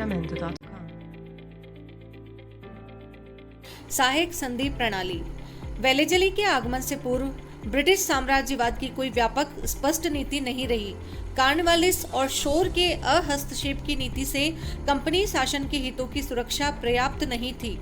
Sacramento.com। सहायक संधि प्रणाली। वेलेजली के आगमन से पूर्व ब्रिटिश साम्राज्यवाद की कोई व्यापक स्पष्ट नीति नहीं रही। कॉर्नवालिस और शोर के अहस्तक्षेप की नीति से कंपनी शासन के हितों की सुरक्षा पर्याप्त नहीं थी।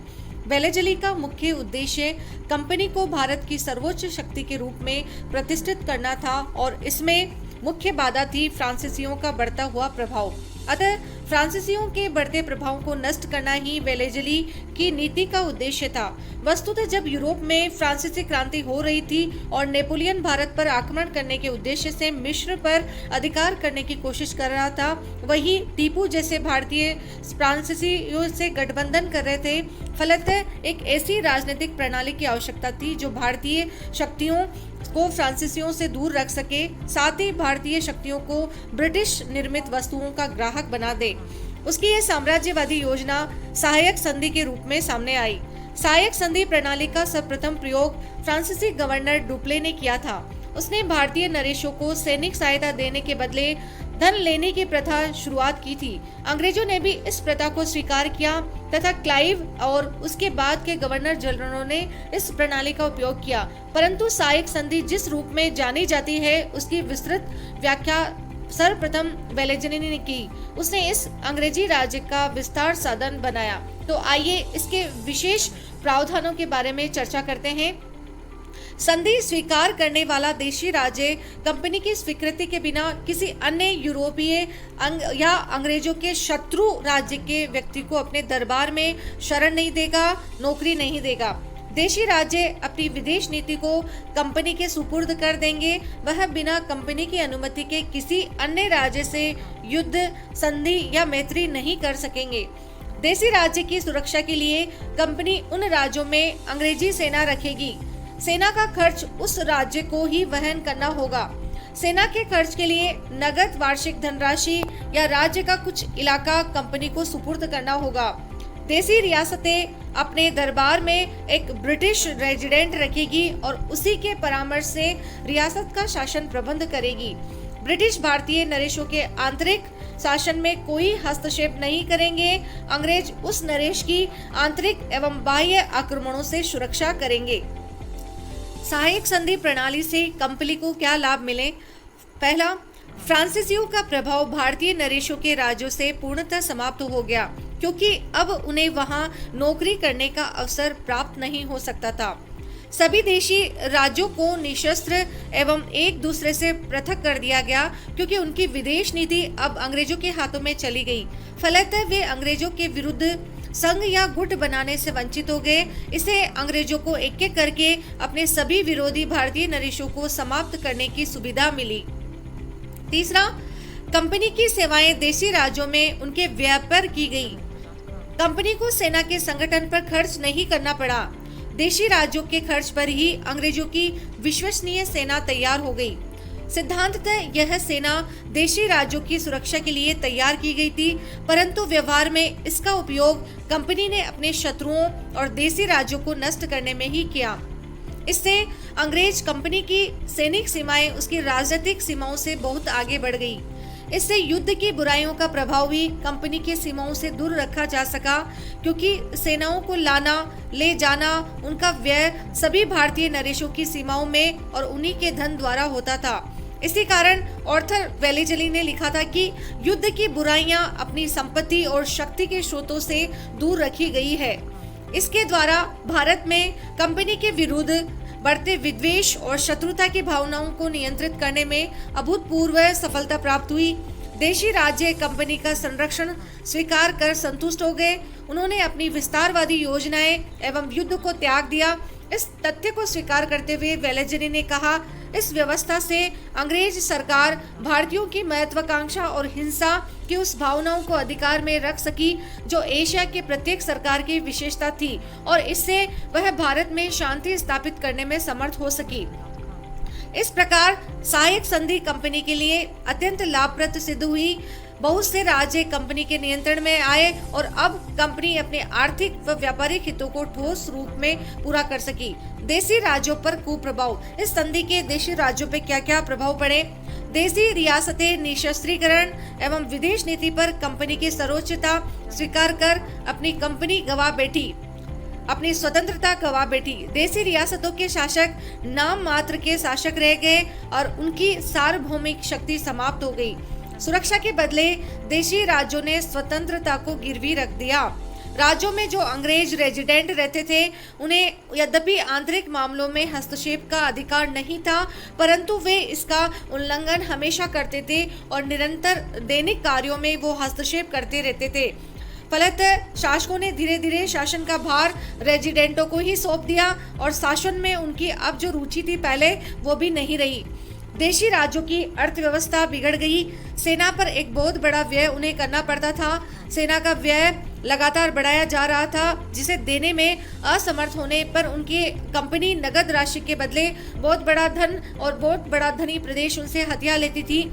वेलेजली का मुख्य उद्देश्य कंपनी को भारत की सर्वोच्च शक्ति के रूप में प्रतिष्ठित करना था और इसमें मुख्य बाधा थी फ्रांसीसियों का बढ़ता हुआ प्रभाव। अतः फ्रांसीसियों के बढ़ते प्रभाव को नष्ट करना ही वेलेजली की नीति का उद्देश्य था। वस्तुतः जब यूरोप में फ्रांसीसी क्रांति हो रही थी और नेपोलियन भारत पर आक्रमण करने के उद्देश्य से मिस्र पर अधिकार करने की कोशिश कर रहा था, वहीं टीपू जैसे भारतीय फ्रांसीसियों से गठबंधन कर रहे थे। फलतः एक ऐसी राजनीतिक प्रणाली की आवश्यकता थी जो भारतीय शक्तियों को फ्रांसीसियों से दूर रख सके, साथ ही भारतीय शक्तियों को ब्रिटिश निर्मित वस्तुओं का ग्राहक बना दे। उसकी यह साम्राज्यवादी योजना सहायक संधि के रूप में सामने आई। सहायक संधि प्रणाली का सर्वप्रथम प्रयोग फ्रांसीसी गवर्नर डुप्ले ने किया था। उसने भारतीय नरेशों को सैनिक सहायता देने के बदले धन लेने की प्रथा शुरुआत की थी। अंग्रेजों ने भी इस प्रथा को स्वीकार किया तथा क्लाइव और उसके बाद के गवर्नर जनरलों ने इस प्रणाली का उपयोग किया। परंतु सहायक संधि जिस रूप में जानी जाती है उसकी विस्तृत व्याख्या सर्वप्रथम वेलेजली ने की। उसने इस अंग्रेजी राज्य का विस्तार साधन बनाया। तो आइए इसके विशेष प्रावधानों के बारे में चर्चा करते हैं। संधि स्वीकार करने वाला देशी राज्य कंपनी की स्वीकृति के बिना किसी अन्य यूरोपीय या अंग्रेजों के शत्रु राज्य के व्यक्ति को अपने दरबार में शरण नहीं देगा, नौकरी नहीं देगा। देशी राज्य अपनी विदेश नीति को कंपनी के सुपुर्द कर देंगे। वह बिना कंपनी की अनुमति के किसी अन्य राज्य से युद्ध, संधि या मैत्री नहीं कर सकेंगे। देशी राज्य की सुरक्षा के लिए कंपनी उन राज्यों में अंग्रेजी सेना रखेगी। सेना का खर्च उस राज्य को ही वहन करना होगा। सेना के खर्च के लिए नगद वार्षिक धनराशि या राज्य का कुछ इलाका कंपनी को सुपुर्द करना होगा। देशी रियासतें अपने दरबार में एक ब्रिटिश रेजिडेंट रखेगी और उसी के परामर्श से रियासत का शासन प्रबंध करेगी। ब्रिटिश भारतीय नरेशों के आंतरिक शासन में कोई हस्तक्षेप नहीं करेंगे। अंग्रेज उस नरेश की आंतरिक एवं बाह्य आक्रमणों से सुरक्षा करेंगे। सहायक संधि प्रणाली से कंपनी को क्या लाभ मिले? पहला, फ्रांसीसियों का प्रभाव भारतीय नरेशों के राज्यों से पूर्णतः समाप्त हो गया, क्योंकि अब उन्हें वहां नौकरी करने का अवसर प्राप्त नहीं हो सकता था। सभी देशी राज्यों को निशस्त्र एवं एक दूसरे से पृथक कर दिया गया, क्योंकि उनकी विदेश नीति अब अंग्रेजों के हाथों में चली गई। फलतः वे अंग्रेजों के विरुद्ध संघ या गुट बनाने से वंचित हो गए। इसे अंग्रेजों को एक एक करके अपने सभी विरोधी भारतीय नरेशों को समाप्त करने की सुविधा मिली। तीसरा, कंपनी की सेवाएं देशी राज्यों में उनके व्यय पर की गई। कंपनी को सेना के संगठन पर खर्च नहीं करना पड़ा। देशी राज्यों के खर्च पर ही अंग्रेजों की विश्वसनीय सेना तैयार हो गई। सिद्धांततः यह सेना देशी राज्यों की सुरक्षा के लिए तैयार की गई थी, परंतु व्यवहार में इसका उपयोग कंपनी ने अपने शत्रुओं और देशी राज्यों को नष्ट करने में ही किया। इससे अंग्रेज कंपनी की सैनिक सीमाएं उसकी राजनीतिक सीमाओं से बहुत आगे बढ़ गई। इससे युद्ध की बुराइयों का प्रभाव भी कंपनी की सीमाओं से दूर रखा जा सका, क्योंकि सेनाओं को लाना, ले जाना, उनका व्यय सभी भारतीय नरेशों की सीमाओं में और उन्हीं के धन द्वारा होता था। इसी कारण ऑर्थर वेलेजली ने लिखा था कि युद्ध की बुराइयां अपनी संपत्ति और शक्ति के स्रोतों से दूर रखी गई है। इसके द्वारा भारत में कंपनी के विरुद्ध बढ़ते विद्वेष और शत्रुता की भावनाओं को नियंत्रित करने में अभूतपूर्व सफलता प्राप्त हुई। देशी राज्य कंपनी का संरक्षण स्वीकार कर संतुष्ट हो गए। उन्होंने अपनी विस्तारवादी योजनाएं एवं युद्ध को त्याग दिया। इस तथ्य को स्वीकार करते हुए वेलेजली ने कहा, इस व्यवस्था से अंग्रेज सरकार भारतीयों की महत्वाकांक्षा और हिंसा की उस भावनाओं को अधिकार में रख सकी जो एशिया के प्रत्येक सरकार की विशेषता थी, और इससे वह भारत में शांति स्थापित करने में समर्थ हो सकी। इस प्रकार सहायक संधि कंपनी के लिए अत्यंत लाभप्रद सिद्ध हुई। बहुत से राज्य कंपनी के नियंत्रण में आए और अब कंपनी अपने आर्थिक व व्यापारिक हितों को ठोस रूप में पूरा कर सकी। देशी राज्यों पर कुप्रभाव। इस संधि के देशी राज्यों पर क्या क्या प्रभाव पड़े? देसी रियासतें निशस्त्रीकरण एवं विदेश नीति पर कंपनी की सर्वोच्चता स्वीकार कर अपनी स्वतंत्रता गवा बैठी। देसी रियासतों के शासक नाम मात्र के शासक रह गए और उनकी सार्वभौमिक शक्ति समाप्त हो गई। सुरक्षा के बदले देशी राज्यों ने स्वतंत्रता को गिरवी रख दिया। राज्यों में जो अंग्रेज रेजिडेंट रहते थे उन्हें यद्यपि आंतरिक मामलों में हस्तक्षेप का अधिकार नहीं था, परंतु वे इसका उल्लंघन हमेशा करते थे और निरंतर दैनिक कार्यों में वो हस्तक्षेप करते रहते थे। फलतः शासकों ने धीरे धीरे शासन का भार रेजिडेंटों को ही सौंप दिया और शासन में उनकी अब जो रुचि थी पहले वो भी नहीं रही। देशी राज्यों की अर्थव्यवस्था बिगड़ गई। सेना पर एक बहुत बड़ा व्यय उन्हें करना पड़ता था। सेना का व्यय लगातार बढ़ाया जा रहा था, जिसे देने में असमर्थ होने पर उनकी कंपनी नगद राशि के बदले बहुत बड़ा धन और बहुत बड़ा धनी प्रदेश उनसे हथिया लेती थी।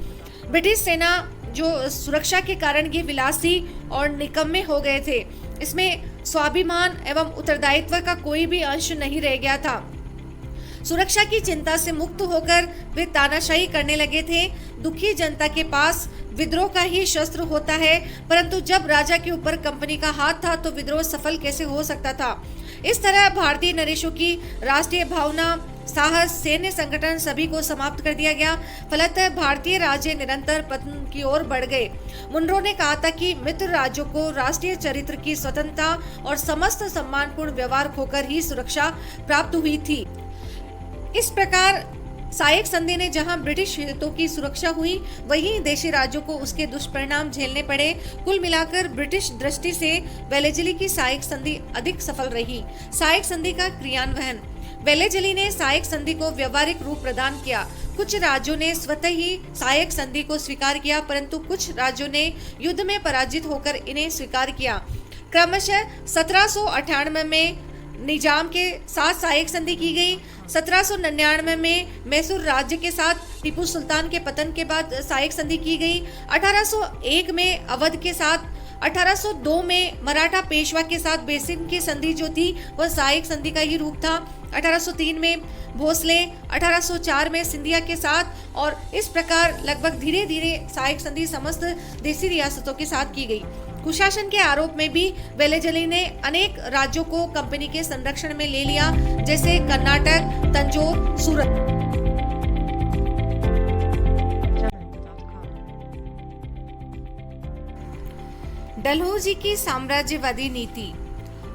ब्रिटिश सेना जो सुरक्षा के कारण ये विलासी और निकम्मे हो गए थे, इसमें स्वाभिमान एवं उत्तरदायित्व का कोई भी अंश नहीं रह गया था। सुरक्षा की चिंता से मुक्त होकर वे तानाशाही करने लगे थे। दुखी जनता के पास विद्रोह का ही शस्त्र होता है, परंतु जब राजा के ऊपर कंपनी का हाथ था तो विद्रोह सफल कैसे हो सकता था। इस तरह भारतीय नरेशों की राष्ट्रीय भावना, साहस, सैन्य संगठन सभी को समाप्त कर दिया गया। फलतः भारतीय राज्य निरंतर पतन की ओर बढ़ गए। मुनरो ने कहा था कि मित्र राज्यों को राष्ट्रीय चरित्र की स्वतंत्रता और समस्त सम्मानपूर्ण व्यवहार खोकर ही सुरक्षा प्राप्त हुई थी। इस प्रकार सायक संधि ने जहां ब्रिटिश हितों की सुरक्षा हुई, वहीं देशी राज्यों को उसके दुष्परिणाम झेलने पड़े। कुल मिलाकर ब्रिटिश दृष्टि से वेलेजली की सायक संधि अधिक सफल रही। सायक संधि का क्रियान्वयन। वेलेजली ने सायक संधि को व्यवहारिक रूप प्रदान किया। कुछ राज्यों ने स्वतः ही सायक संधि को स्वीकार किया, परंतु कुछ राज्यों ने युद्ध में पराजित होकर इन्हें स्वीकार किया। क्रमशः 1798 में निजाम के साथ सायक संधि की गई। 1799 में मैसूर राज्य के साथ टीपू सुल्तान के पतन के बाद सायक संधि की गई। 1801 में अवध के साथ, 1802 में मराठा पेशवा के साथ बेसिन की संधि जो थी वह सायक संधि का ही रूप था। 1803 में भोसले, 1804 में सिंधिया के साथ, और इस प्रकार लगभग धीरे धीरे सायक संधि समस्त देसी रियासतों के साथ की गई। कुशासन के आरोप में भी वेलेजली ने अनेक राज्यों को कंपनी के संरक्षण में ले लिया, जैसे कर्नाटक, तंजौर, सूरत। डलहौजी की साम्राज्यवादी नीति।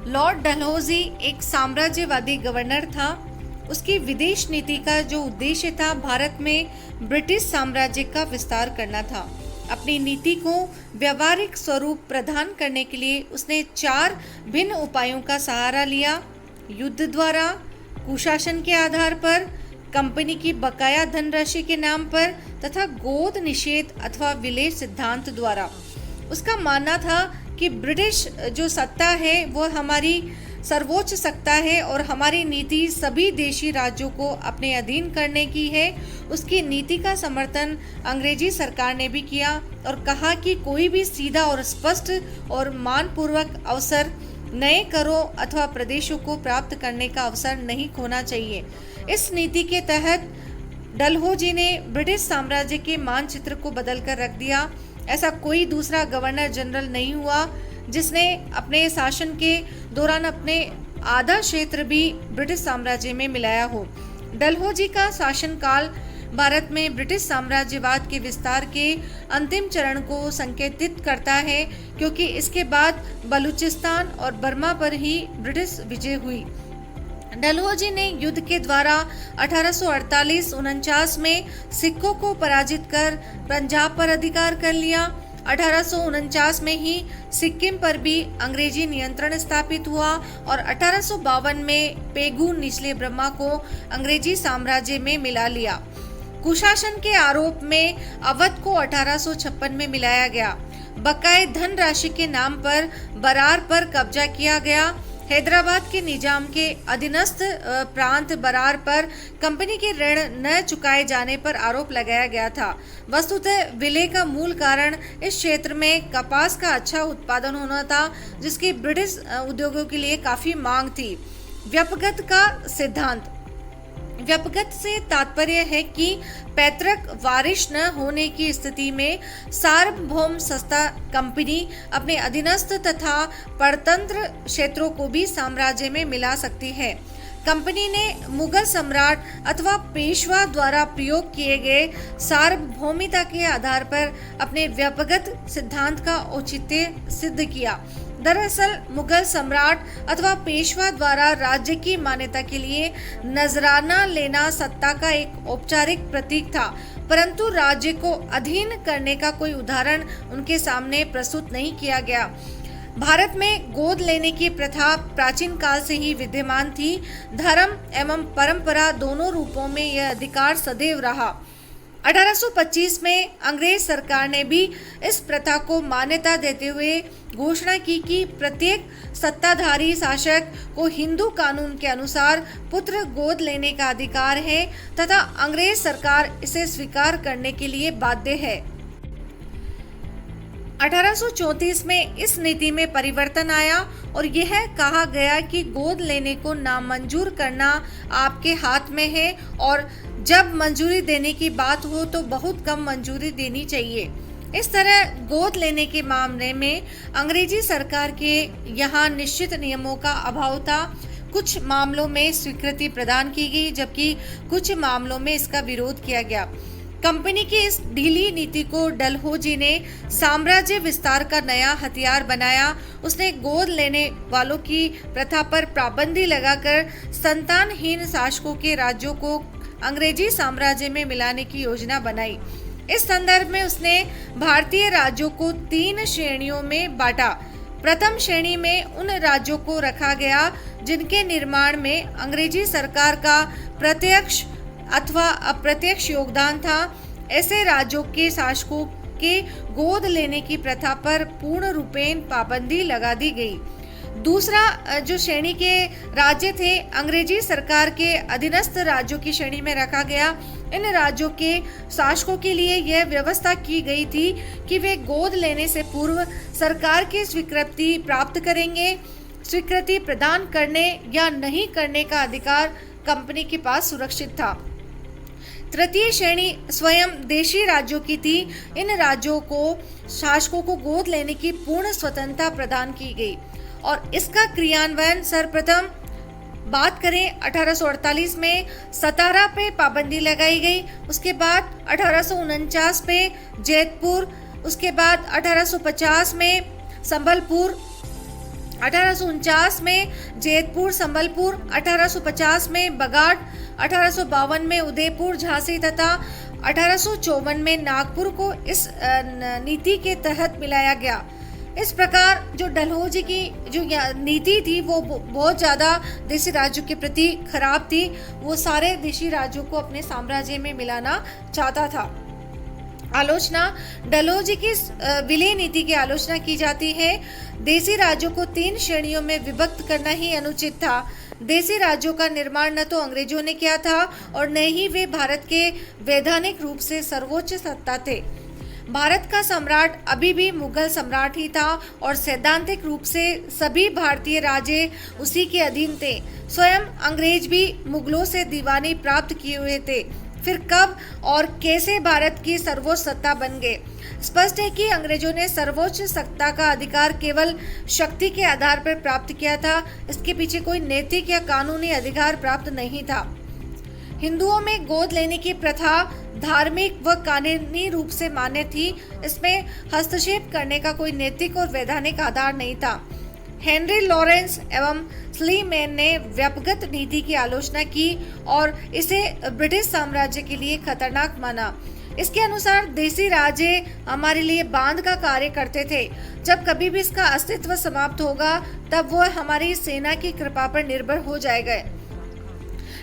लॉर्ड डलहौजी एक साम्राज्यवादी गवर्नर था। उसकी विदेश नीति का जो उद्देश्य था, भारत में ब्रिटिश साम्राज्य का विस्तार करना था। अपनी नीति को व्यवहारिक स्वरूप प्रदान करने के लिए उसने 4 भिन्न उपायों का सहारा लिया: युद्ध द्वारा, कुशासन के आधार पर, कंपनी की बकाया धनराशि के नाम पर, तथा गोद निषेध अथवा विलय सिद्धांत द्वारा। उसका मानना था कि ब्रिटिश जो सत्ता है वह हमारी सर्वोच्च सत्ता है और हमारी नीति सभी देशी राज्यों को अपने अधीन करने की है। उसकी नीति का समर्थन अंग्रेजी सरकार ने भी किया और कहा कि कोई भी सीधा और स्पष्ट और मानपूर्वक अवसर नए करों अथवा प्रदेशों को प्राप्त करने का अवसर नहीं खोना चाहिए। इस नीति के तहत डलहौजी ने ब्रिटिश साम्राज्य के मानचित्र को बदलकर रख दिया। ऐसा कोई दूसरा गवर्नर जनरल नहीं हुआ जिसने अपने शासन के दौरान अपने आधा क्षेत्र भी ब्रिटिश साम्राज्य में मिलाया हो। डलहौजी का शासनकाल भारत में ब्रिटिश साम्राज्यवाद के विस्तार के अंतिम चरण को संकेतित करता है, क्योंकि इसके बाद बलूचिस्तान और बर्मा पर ही ब्रिटिश विजय हुई। डलहौजी ने युद्ध के द्वारा 1848-49 में सिखों को पराजित कर पंजाब पर अधिकार कर लिया। 1849 में ही सिक्किम पर भी अंग्रेजी नियंत्रण स्थापित हुआ और 1852 में पेगू निचले ब्रह्मा को अंग्रेजी साम्राज्य में मिला लिया। कुशासन के आरोप में अवध को 1856 में मिलाया गया। बकाए धन राशि के नाम पर बरार पर कब्जा किया गया। हैदराबाद के निजाम के अधीनस्थ प्रांत बरार पर कंपनी के ऋण न चुकाए जाने पर आरोप लगाया गया था। वस्तुतः विलय का मूल कारण इस क्षेत्र में कपास का अच्छा उत्पादन होना था, जिसकी ब्रिटिश उद्योगों के लिए काफी मांग थी। व्यापकता का सिद्धांत। व्यापगत से तात्पर्य है कि पैतृक वारिश न होने की स्थिति में सार्वभौम संस्था कंपनी अपने अधीनस्थ तथा परतंत्र क्षेत्रों को भी साम्राज्य में मिला सकती है। कंपनी ने मुगल सम्राट अथवा पेशवा द्वारा प्रयोग किए गए सार्वभौमिता के आधार पर अपने व्यापगत सिद्धांत का औचित्य सिद्ध किया। दरअसल मुगल सम्राट अथवा पेशवा द्वारा राज्य की मान्यता के लिए नजराना लेना सत्ता का एक औपचारिक प्रतीक था, परंतु राज्य को अधीन करने का कोई उदाहरण उनके सामने प्रस्तुत नहीं किया गया। भारत में गोद लेने की प्रथा प्राचीन काल से ही विद्यमान थी। धर्म एवं परंपरा दोनों रूपों में यह अधिकार सदैव रहा। 1825 में अंग्रेज सरकार ने भी इस प्रथा को मान्यता देते हुए घोषणा की कि प्रत्येक सत्ताधारी शासक को हिंदू कानून के अनुसार पुत्र गोद लेने का अधिकार है तथा अंग्रेज सरकार इसे स्वीकार करने के लिए बाध्य है। 1834 में इस नीति में परिवर्तन आया और यह कहा गया कि गोद लेने को नामंजूर करना आपके हाथ में है और जब मंजूरी देने की बात हो तो बहुत कम मंजूरी देनी चाहिए। इस तरह गोद लेने के मामले में अंग्रेजी सरकार के यहाँ निश्चित नियमों का अभाव था। कुछ मामलों में स्वीकृति प्रदान की गई जबकि कुछ मामलों में इसका विरोध किया गया। कंपनी की इस ढीली नीति को डलहौजी ने साम्राज्य विस्तार का नया हथियार बनाया। उसने गोद लेने वालों की प्रथा पर पाबंदी लगाकर संतानहीन शासकों के राज्यों को अंग्रेजी साम्राज्य में मिलाने की योजना बनाई। इस संदर्भ में उसने भारतीय राज्यों को 3 श्रेणियों में बांटा। प्रथम श्रेणी में उन राज्यों को रखा गया जिनके निर्माण में अंग्रेजी सरकार का प्रत्यक्ष अथवा अप्रत्यक्ष योगदान था। ऐसे राज्यों के शासकों के गोद लेने की प्रथा पर पूर्ण रूपेण पाबंदी लगा दी गई। दूसरा जो श्रेणी के राज्य थे अंग्रेजी सरकार के अधीनस्थ राज्यों की श्रेणी में रखा गया। इन राज्यों के शासकों के लिए यह व्यवस्था की गई थी कि वे गोद लेने से पूर्व सरकार की स्वीकृति प्राप्त करेंगे। स्वीकृति प्रदान करने या नहीं करने का अधिकार कंपनी के पास सुरक्षित था। तृतीय श्रेणी स्वयं देशी राज्यों की थी। इन राज्यों को शासकों को गोद लेने की पूर्ण स्वतंत्रता प्रदान की गई और इसका क्रियान्वयन सर्वप्रथम बात करें 1848 में सतारा पे पाबंदी लगाई गई। उसके बाद 1849 पे जैतपुर, उसके बाद 1850 में संबलपुर, 1849 में जैतपुर संबलपुर, 1850 में बगाड़, 1852 में उदयपुर झांसी तथा 1854 में नागपुर को इस नीति के तहत मिलाया गया। इस प्रकार जो डलहौजी की जो नीति थी वो बहुत ज़्यादा देशी राज्यों के प्रति खराब थी। वो सारे देशी राज्यों को अपने साम्राज्य में मिलाना चाहता था। आलोचना डलहौजी की विलय नीति की आलोचना की जाती है। देशी राज्यों को 3 श्रेणियों में विभक्त करना ही अनुचित था। देशी राज्यों का निर्माण न तो अंग्रेजों ने किया था और न ही वे भारत के वैधानिक रूप से सर्वोच्च सत्ता थे। भारत का सम्राट अभी भी मुगल सम्राट ही था और सैद्धांतिक रूप से सभी भारतीय राज्य उसी के अधीन थे। स्वयं अंग्रेज भी मुगलों से दीवानी प्राप्त किए हुए थे। फिर कब और कैसे भारत की सर्वोच्च सत्ता बन गए? स्पष्ट है कि अंग्रेजों ने सर्वोच्च सत्ता का अधिकार केवल शक्ति के आधार पर प्राप्त किया था। इसके पीछे कोई नैतिक या कानूनी अधिकार प्राप्त नहीं था। हिंदुओं में गोद लेने की प्रथा धार्मिक व कानूनी रूप से मान्य थी। इसमें हस्तक्षेप करने का कोई नैतिक और वैधानिक आधार नहीं था। हेनरी लॉरेंस एवं स्लीमैन ने व्यापगत नीति की आलोचना की और इसे ब्रिटिश साम्राज्य के लिए खतरनाक माना। इसके अनुसार देशी राज्य हमारे लिए बांध का कार्य करते थे। जब कभी भी इसका अस्तित्व समाप्त होगा तब वह हमारी सेना की कृपा पर निर्भर हो जाएगा।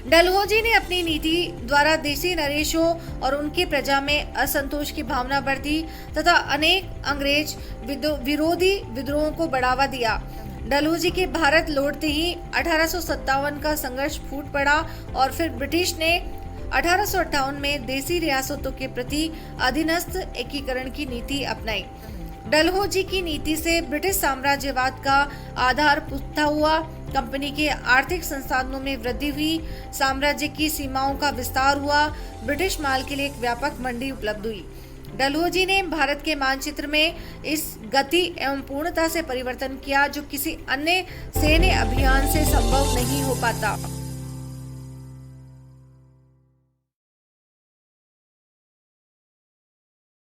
डलहौजी ने अपनी नीति द्वारा देशी नरेशों और उनकी प्रजा में असंतोष की भावना बढ़ती तथा अनेक अंग्रेज विरोधी विद्रोहों को बढ़ावा दिया। डलहौजी के भारत लौटते ही 1857 का संघर्ष फूट पड़ा और फिर ब्रिटिश ने 1858 में देशी रियासतों के प्रति अधीनस्थ एकीकरण की नीति अपनाई। डलहौजी की नीति से ब्रिटिश साम्राज्यवाद का आधार पुख्ता हुआ। कंपनी के आर्थिक संसाधनों में वृद्धि हुई, साम्राज्य की सीमाओं का विस्तार हुआ, ब्रिटिश माल के लिए एक व्यापक मंडी उपलब्ध हुई। डलहौजी ने भारत के मानचित्र में इस गति एवं पूर्णता से परिवर्तन किया जो किसी अन्य सैन्य अभियान से संभव नहीं हो पाता।